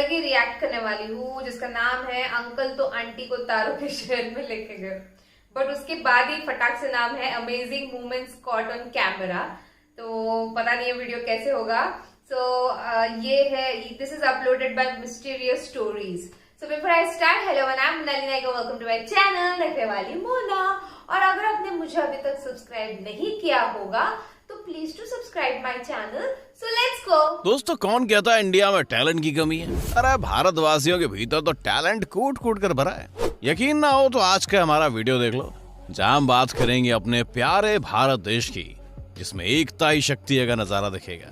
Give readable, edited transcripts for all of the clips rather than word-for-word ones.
अलग ही रिएक्ट करने वाली हूँ, जिसका नाम है अंकल तो आंटी को तारों के शहर में लेके गए। बट उसके बाद ही फटाक से नाम है amazing moments caught on camera. तो पता नहीं ये वीडियो कैसे होगा। ये है, this is uploaded by mysterious stories. So before I start, hello and I'm Nalini Naika, welcome to my channel देखने वाली मोना। और अगर आपने मुझे अभी तक सब्सक्राइब नहीं किया होगा तो please to subscribe my channel. So let's go. दोस्तों, कौन कहता है इंडिया में टैलेंट की कमी है? अरे भारतवासियों के भीतर तो टैलेंट कूट कूट कर भरा है। यकीन ना हो तो आज का हमारा वीडियो देख लो, जहाँ हम बात करेंगे अपने प्यारे भारत देश की, जिसमें एकता ही शक्ति है का नजारा दिखेगा।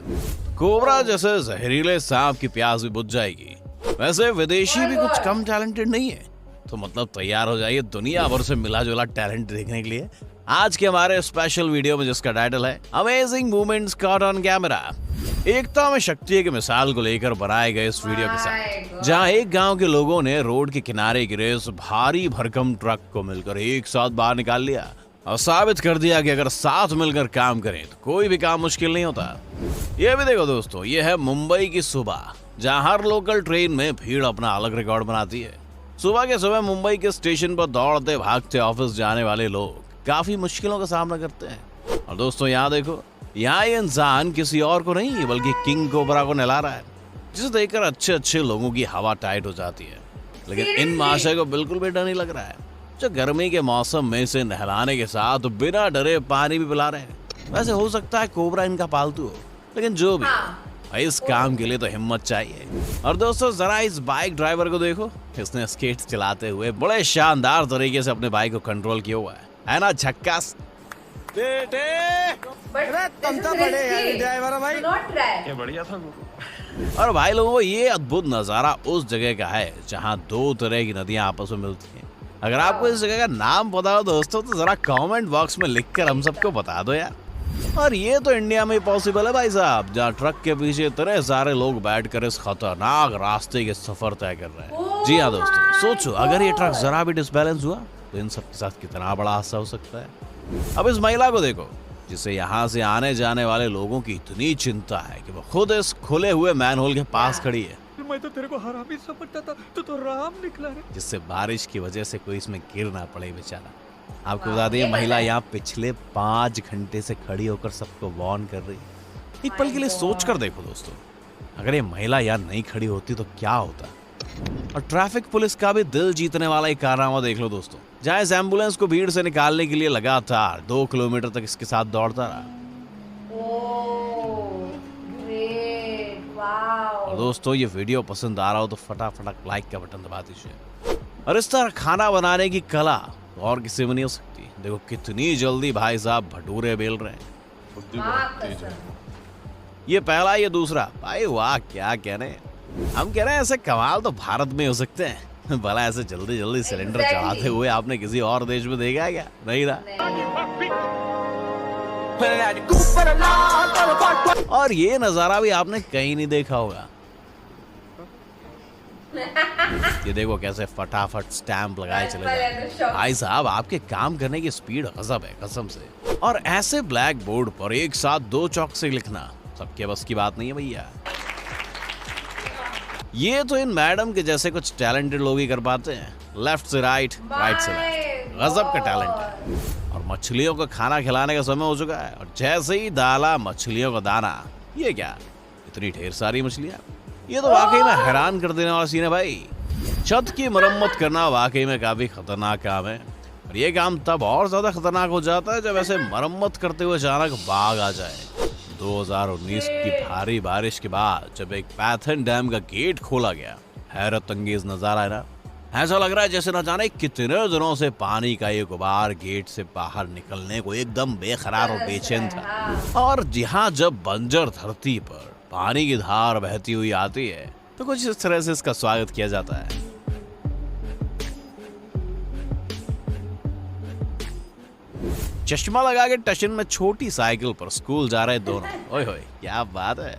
कोबरा जैसे जहरीले सांप की प्यास भी बुझ जाएगी। वैसे विदेशी भी कुछ कम टैलेंटेड नहीं है, तो मतलब तैयार हो जाइए दुनिया भर से मिला जुला टैलेंट देखने के लिए आज के हमारे स्पेशल वीडियो में, जिसका टाइटल है amazing moments caught on camera. एकता में शक्ति की मिसाल को लेकर बनाए गए इस वीडियो के साथ, जहां एक गांव के लोगों ने रोड के किनारे गिरे उस भारी भरकम ट्रक को मिलकर एक साथ बाहर निकाल लिया और साबित कर दिया कि अगर साथ मिलकर काम करें तो कोई भी काम मुश्किल नहीं होता। ये भी देखो दोस्तों, ये है मुंबई की सुबह, जहां हर लोकल ट्रेन में भीड़ अपना अलग रिकॉर्ड बनाती है। सुबह के समय मुंबई के स्टेशन पर दौड़ते भागते ऑफिस जाने वाले लोग काफी मुश्किलों का सामना करते हैं। और दोस्तों यहाँ देखो, यहाँ ये इंसान किसी और को नहीं बल्कि किंग कोबरा को नहला रहा है, जिसे देखकर अच्छे अच्छे लोगों की हवा टाइट हो जाती है। लेकिन इन महाशय को बिल्कुल भी डर नहीं लग रहा है, जो गर्मी के मौसम में से नहलाने के साथ बिना डरे पानी भी पिला रहे हैं। वैसे हो सकता है कोबरा इनका पालतू हो, लेकिन जो भी इस काम के लिए तो हिम्मत चाहिए। और दोस्तों जरा इस बाइक ड्राइवर को देखो, इसने स्केट चलाते हुए बड़े शानदार तरीके से अपने बाइक को कंट्रोल किया हुआ है ना? झक्कास ड्राइवर भाई, ये बढ़िया था। और भाई लोगों, ये अद्भुत नजारा उस जगह का है जहाँ दो तरह की नदियाँ आपस में मिलती हैं। अगर आपको इस जगह का नाम पता हो दोस्तों, तो जरा कमेंट बॉक्स में लिखकर हम सबको बता दो यार। और ये तो इंडिया में पॉसिबल है भाई साहब, जहाँ ट्रक के पीछे इतने सारे लोग बैठकर इस खतरनाक रास्ते के सफर तय कर रहे हैं। जी हाँ दोस्तों, सोचो अगर ये ट्रक जरा भी डिसबैलेंस हुआ तो इन सबके साथ कितना बड़ा हादसा हो सकता है। अब इस महिला को देखो, जिसे यहाँ से आने जाने वाले लोगों की इतनी चिंता है कि वो खुद इस खुले हुए मैनहोल के पास खड़ी है। मैं तो तेरे को हरामी समझता था, तू तो राम निकला रे। जिससे बारिश की वजह से कोई इसमें गिर ना पड़े बेचारा। आपको बता दें, महिला यहाँ पिछले 5 घंटे से खड़ी होकर सबको वार्न कर रही है। एक पल के लिए सोच कर देखो दोस्तों, अगर ये महिला यहाँ नहीं खड़ी होती तो क्या होता। और ट्रैफिक पुलिस का भी दिल जीतने वाला एक कारनामा देख लो दोस्तों, जहाँ इस एम्बुलेंस को भीड़ से निकालने के लिए लगातार 2 किलोमीटर तक इसके साथ दौड़ता रहा। और दोस्तों, ये वीडियो पसंद आ रहा हो तो फटाफट लाइक का बटन दबा दीजिए। और इस तरह खाना बनाने की कला और किसी में नहीं हो सकती। देखो कितनी जल्दी भाई साहब भटूरे बेल रहे हैं। ये पहला, ये दूसरा। भाई वाह, क्या कहने। हम कह रहे हैं ऐसे कमाल तो भारत में हो सकते हैं। भला ऐसे जल्दी जल्दी सिलेंडर चलाते हुए आपने किसी और देश में देखा है क्या? नहीं ना। और ये नजारा भी आपने कहीं नहीं देखा होगा। ये देखो कैसे फटाफट स्टैंप लगाए चले जाते। भाई साहब, आपके काम करने की स्पीड गजब है कसम से। और ऐसे ब्लैक बोर्ड पर एक साथ 2 चौक से लिखना सबके बस की बात नहीं है भैया। ये तो इन मैडम के जैसे कुछ टैलेंटेड लोग ही कर पाते हैं। लेफ्ट से राइट, राइट से लेफ्ट, गजब का टैलेंट है। और मछलियों को खाना खिलाने का समय हो चुका है, और जैसे ही डाला मछलियों का दाना, ये क्या इतनी ढेर सारी मछलियां। ये तो वाकई में हैरान कर देने वाला सीन है भाई। छत की मरम्मत करना वाकई में काफी खतरनाक काम है, और ये काम तब और ज्यादा खतरनाक हो जाता है जब ऐसे मरम्मत करते हुए अचानक बाढ़ आ जाए। 2019 की भारी बारिश के बाद जब एक पैथन डैम का गेट खोला गया, हैरत अंगेज नजारा है ना। ऐसा लग रहा है जैसे न जाने कितने दिनों से पानी का एक गुबार गेट से बाहर निकलने को एकदम बेकरार और बेचैन था। और जहाँ जब बंजर धरती पर पानी की धार बहती हुई आती है तो कुछ इस तरह से इसका स्वागत किया जाता है। चश्मा लगा के टशन में छोटी साइकिल पर स्कूल जा रहे दोनों। ओए होए, क्या बात है।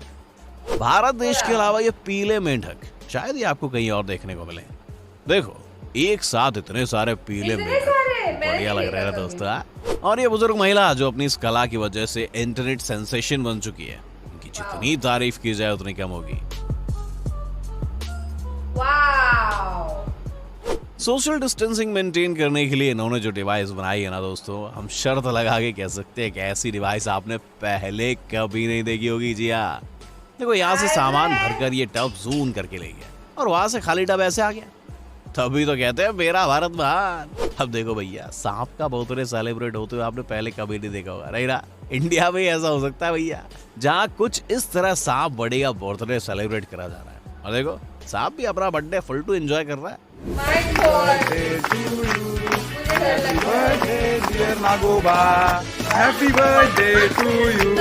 भारत देश के अलावा ये पीले मेंढक शायद ही आपको कहीं और देखने को मिले। देखो एक साथ इतने सारे पीले मेंढक, बढ़िया लग रहे हैं दोस्तों। और ये बुजुर्ग महिला जो अपनी इस कला की वजह से इंटरनेट सेंसेशन बन चुकी है, उनकी जितनी तारीफ की जाए उतनी कम होगी। सोशल डिस्टेंसिंग मेंटेन करने के लिए इन्होंने जो डिवाइस बनाई है ना दोस्तों, हम शर्त लगा के कह सकते हैं कि ऐसी डिवाइस आपने पहले कभी नहीं देखी होगी। जी हाँ, देखो यहाँ से सामान भरकर ये टब जूम करके ले गया और वहां से खाली टब ऐसे आ गया, तभी तो कहते हैं मेरा भारत महान। अब देखो भैया, सांप का बर्थडे सेलिब्रेट होते हुए आपने पहले कभी नहीं देखा होगा, नहीं ना? इंडिया में ऐसा हो सकता है भैया, जहाँ कुछ इस तरह सांप बड़े का बर्थडे सेलिब्रेट करा जा रहा है। और देखो सांप भी अपना बर्थडे फुल टू एंजॉय कर रहा है। My God. मुझे डर लग रहा है। Dear Nagoba, happy birthday to you.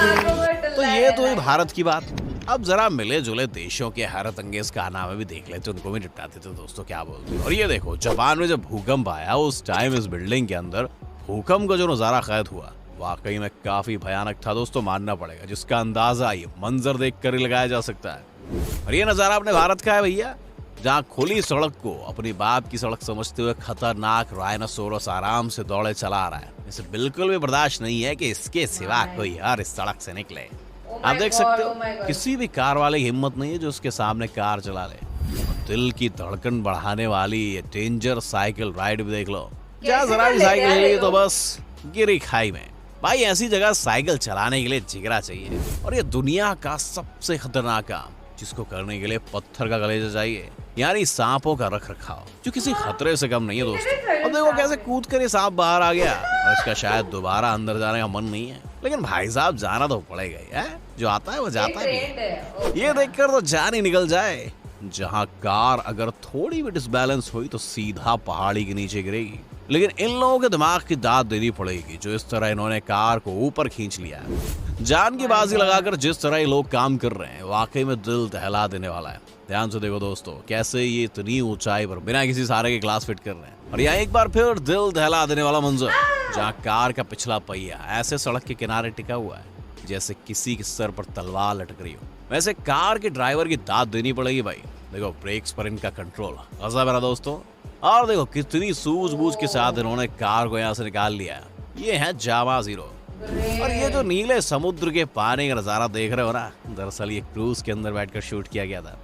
तो ये तो ही भारत की बात। अब जरा मिले जुले देशों के हैरत अंगेज कारनामे भी देख लेते, उनको भी निपटाते थे दोस्तों, क्या बोलते हैं। और ये देखो, जापान में जब भूकंप आया उस टाइम इस बिल्डिंग के अंदर भूकंप का जो नजारा कैद हुआ वाकई में काफी भयानक था दोस्तों, मानना पड़ेगा, जिसका अंदाजा ये मंजर देख कर ही लगाया जा सकता है। और ये नजारा अपने भारत का है भैया, जहाँ खुली सड़क को अपनी बाप की सड़क समझते हुए खतरनाक राइनोसोरस आराम से दौड़े चला रहा है। इसे बिल्कुल भी बर्दाश्त नहीं है कि इसके सिवा कोई और इस सड़क से निकले। आप देख सकते हो किसी भी कार वाले की हिम्मत नहीं है जो उसके सामने कार चला ले। दिल की धड़कन बढ़ाने वाली ये डेंजर साइकिल राइड भी देख लो, जहाँ जरा भी साइकिल चली तो बस गिरी खाई में। भाई ऐसी जगह साइकिल चलाने के लिए जिगरा चाहिए, और ये दुनिया का सबसे खतरनाक काम जिसको करने के लिए पत्थर का कलेजा चाहिए, यानी सांपों का रख रखाव, जो किसी खतरे से कम नहीं है दोस्तों। अब देखो कैसे कूद कर ये सांप बाहर आ गया और इसका शायद दोबारा अंदर जाने का मन नहीं है, लेकिन भाई साहब जाना तो पड़ेगा ही है, जो आता है वो जाता है। ये देखकर तो जान ही निकल जाए, जहाँ कार अगर थोड़ी भी डिसबैलेंस हुई तो सीधा पहाड़ी के नीचे गिरेगी। लेकिन इन लोगों के दिमाग की दाद देनी पड़ेगी, जो इस तरह इन्होंने कार को ऊपर खींच लिया। जान की बाजी लगाकर जिस तरह ये लोग काम कर रहे हैं वाकई में दिल दहला देने वाला है। ध्यान से देखो दोस्तों, कैसे ये इतनी ऊंचाई पर बिना किसी सहारे के ग्लास फिट कर रहे हैं। और यहाँ एक बार फिर दिल दहला देने वाला मंजर, जहाँ कार का पिछला पहिया ऐसे सड़क के किनारे टिका हुआ है जैसे किसी के सर पर तलवार लटक रही हो। वैसे कार के ड्राइवर की दाद देनी पड़ेगी भाई। देखो ब्रेक्स पर इनका कंट्रोल गजब है दोस्तों, और देखो कितनी सूझबूझ के साथ इन्होंने कार को यहाँ से निकाल लिया। ये है जावा जीरो। और ये जो नीले समुद्र के पानी का नजारा देख रहे हो ना, दरअसल ये क्रूज के अंदर बैठकर शूट किया गया था,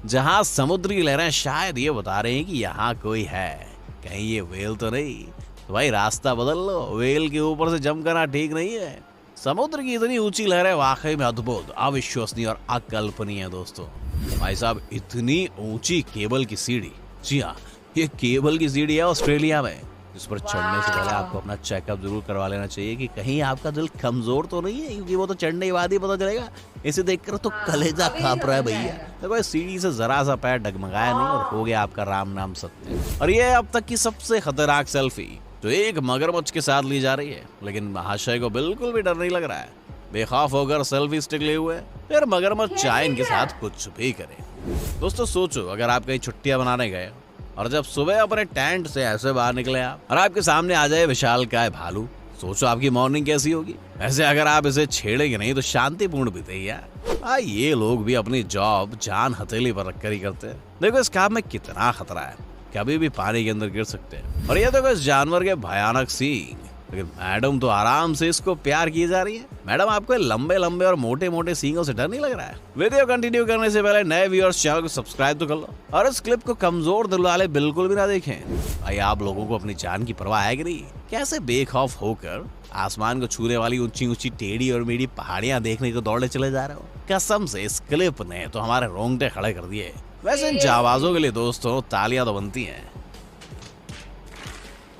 जहाँ समुद्र की लहरें शायद ये बता रही हैं कि यहाँ कोई है, कहीं ये वेल तो नहीं। तो भाई रास्ता बदल लो, वेल के ऊपर से जंप करना ठीक नहीं है। समुद्र की इतनी ऊंची लहरें वाकई में अद्भुत, अविश्वसनीय और अकल्पनीय है दोस्तों। भाई साहब इतनी ऊंची केबल की सीढ़ी, जी हाँ ये केबल की सीढ़ी है ऑस्ट्रेलिया में, जिस पर चढ़ने से पहले आपको अपना चेकअप जरूर करवा लेना चाहिए कि कहीं आपका दिल कमजोर तो नहीं है, क्योंकि वो तो चढ़ने के बाद ही पता चलेगा। इसे देखकर तो कलेजा कांप रहा है भैया। देखो इस सीढ़ी से जरा सा पैर डगमगाया नहीं और हो गया आपका राम नाम सत्य। और ये अब तक की सबसे खतरनाक सेल्फी जो एक मगरमच्छ के साथ ली जा रही है, लेकिन महाशय को बिल्कुल भी डर नहीं लग रहा है। बेखौफ होकर सेल्फी स्टिक लिए हुए, फिर मगरमच्छ चाहे इनके साथ कुछ भी करे। दोस्तों सोचो, अगर आप कहीं छुट्टियां बनाने गए और जब सुबह अपने टेंट से ऐसे बाहर निकले आप और आपके सामने आ जाए विशालकाय भालू, सोचो आपकी मॉर्निंग कैसी होगी। वैसे अगर आप इसे छेड़ेंगे नहीं तो शांतिपूर्ण बीतेगी यार। ये लोग भी अपनी जॉब जान हथेली पर रखकर ही करते हैं। देखो इस काम में कितना खतरा है, कभी भी पानी के अंदर गिर सकते हैं। और ये देखो इस जानवर के भयानक सींग, लेकिन मैडम तो आराम से इसको प्यार की जा रही है। मैडम आपको लंबे लंबे और मोटे मोटे सींगों से डर नहीं लग रहा है? वीडियो कंटिन्यू करने से पहले नए व्यूअर्स चैनल को सब्सक्राइब तो कर लो, और इस क्लिप को कमजोर दिल वाले बिल्कुल भी ना देखें। भाई आप लोगों को अपनी जान की परवाह है कि नहीं? कैसे बेखौफ होकर आसमान को छूने वाली ऊंची ऊंची टेढ़ी और मेढ़ी पहाड़ियां देखने को दौड़े चले जा रहे हो? कसम से इस क्लिप ने तो हमारे रोंगटे खड़े कर दिए। वैसे इन जाबाजों के लिए दोस्तों तालियां तो बनती हैं।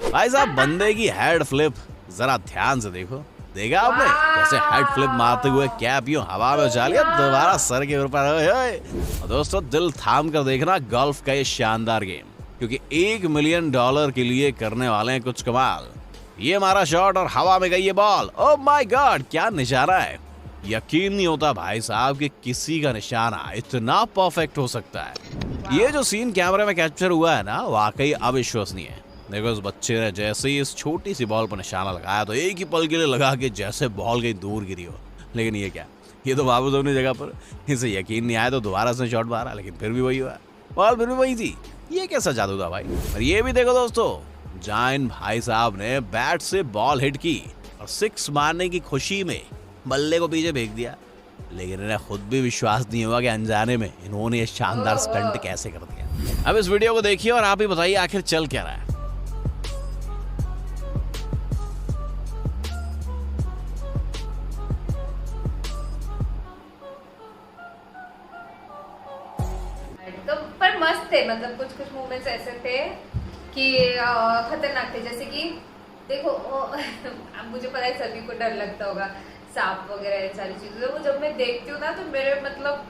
भाई साहब बंदे की हेड फ्लिप जरा ध्यान से देखो, देखा आपने कैसे हेड फ्लिप मारते हुए कैप यूं हवा में उछाल लिया, दोबारा सर के ऊपर। दोस्तों दिल थाम कर देखना गोल्फ का ये शानदार गेम, क्योंकि $1 मिलियन के लिए करने वाले हैं कुछ कमाल। ये मारा शॉट और हवा में गई ये बॉल। ओह माय गॉड क्या निशाना है, यकीन नहीं होता भाई साहब कि किसी का निशाना इतना परफेक्ट हो सकता है। ये जो सीन कैमरे में कैप्चर हुआ है ना वाकई अविश्वसनीय है। देखो इस बच्चे ने जैसे ही इस छोटी सी बॉल पर निशाना लगाया तो एक ही पल के लिए लगा कि जैसे बॉल कहीं दूर गिरी हो। लेकिन ये क्या, ये तो वापस अपनी जगह पर, इसे यकीन नहीं आया तो दोबारा से शॉट मारा, लेकिन फिर भी वही हुआ, बॉल फिर भी वही थी। ये कैसा जादू था भाई। और ये भी देखो दोस्तों, जहाँ इन भाई साहब ने बैट से बॉल हिट की और 6 मारने की खुशी में बल्ले को पीछे फेंक दिया। लेकिन इन्हें खुद भी विश्वास नहीं हुआ कि अनजाने में इन्होंने ये शानदार स्टंट कैसे कर दिया। अब इस वीडियो को देखिए और आप ही बताइए आखिर चल क्या रहा है। तो पर मस्त थे, मतलब कुछ कुछ मोमेंट्स ऐसे थे कि खतरनाक थे। जैसे कि देखो अब मुझे पता है सभी को डर लगता होगा सांप वगैरह इन सारी चीजों से। वो जब मैं देखती हूँ ना तो मेरे मतलब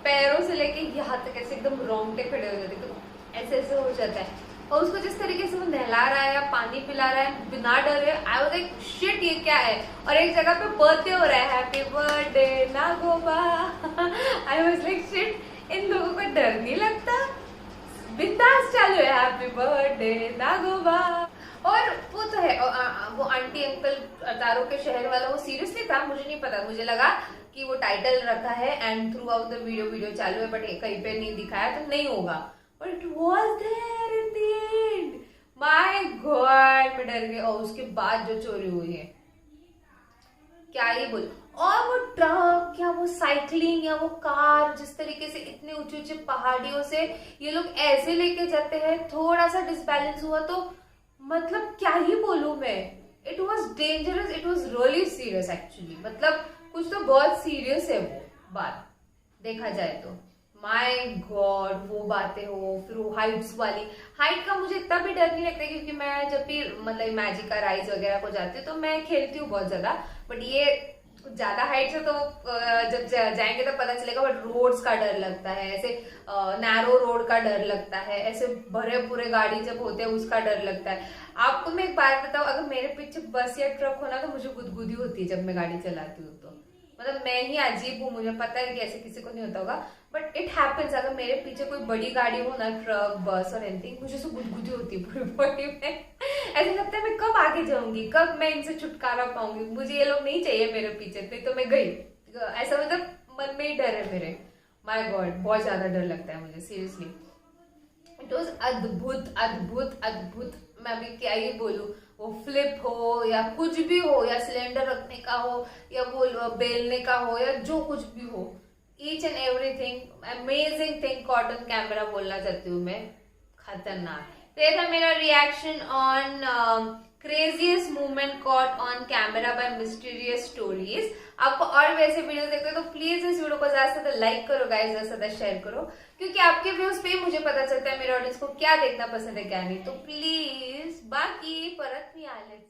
पैरों से लेके यहाँ तक ऐसे एकदम रोंगटे खड़े हो जाते, तो ऐसे ऐसे हो जाता है। और उसको जिस तरीके से वो नहला रहा है या पानी पिला रहा है बिना डरे, आई वाज लाइक शिट ये क्या है। और एक जगह पे बर्थडे हो रहा है, happy birthday Nagoba. I was like shit in लोगों को डर नहीं लगता, बिंदास चालू है हैप्पी बर्थडे नागोबा। और वो तो है वो आंटी अंकल तारों के शहर वाला, वो सीरियसली था, मुझे नहीं पता, मुझे लगा कि वो टाइटल रखा है and through out the video चालू है, बट कहीं पे नहीं दिखाया तो नहीं होगा, but it was there in the end. My god मैं डर गई। और उसके बाद जो चोरी हुई है क्या ही बोल, और वो ट्रक या वो साइकिलिंग या वो कार, जिस तरीके से इतने ऊंचे ऊंचे पहाड़ियों से ये लोग ऐसे लेके जाते हैं, थोड़ा सा डिसबैलेंस हुआ तो मतलब क्या ही बोलूं मैं। It was dangerous, it was really serious actually, मतलब कुछ तो बहुत सीरियस है वो बात देखा जाए तो। माय गॉड वो बातें हो, फिर वो हाइट्स वाली, हाइट का मुझे इतना भी डर नहीं लगता क्योंकि मैं जब भी मतलब मैजिका राइड्स वगैरह को जाती हूँ तो मैं खेलती हूँ बहुत ज्यादा, बट ये ज्यादा हाइट से तो जब जाएंगे तो पता चलेगा। बट रोड्स का डर लगता है, ऐसे नैरो रोड का डर लगता है, ऐसे भरे पूरे गाड़ी जब होते हैं उसका डर लगता है। आपको मैं एक बात बताऊं, अगर मेरे पीछे बस या ट्रक हो ना तो मुझे गुदगुदी होती है जब मैं गाड़ी चलाती हूँ। तो मतलब मैं ही अजीब हूँ, मुझे पता है कि ऐसे किसी को नहीं होता होगा, बट इट हैपेंस। अगर मेरे पीछे कोई बड़ी गाड़ी हो ना, ट्रक बस और एनीथिंग, मुझे सब गुदगुदी होती है पूरी बॉडी में। ऐसा लगता है मैं कब आगे जाऊंगी, कब मैं इनसे छुटकारा पाऊंगी, मुझे ये लोग नहीं चाहिए मेरे पीछे, नहीं तो मैं गई। ऐसा मतलब मन में ही डर है मेरे। माय गॉड बहुत ज्यादा डर लगता है मुझे सीरियसली। इट वॉज अद्भुत अद्भुत अद्भुत, मैं अभी क्या ही बोलूं। वो फ्लिप हो या कुछ भी हो, या सिलेंडर रखने का हो या वो बेलने का हो या जो कुछ भी हो, each and everything amazing thing caught on camera बोलना चाहती हूँ मैं, खतरनाक। तो ये था मेरा reaction on craziest movement caught on camera by mysterious stories. आपको और वैसे वीडियो देखते हो तो प्लीज इस वीडियो को ज्यादा से ज्यादा लाइक करो गाइस, ज्यादा से ज्यादा शेयर करो, क्योंकि आपके व्यूज पे मुझे पता चलता है मेरे ऑडियंस को क्या देखना पसंद है क्या नहीं। तो प्लीज बाकी परत नहीं आले।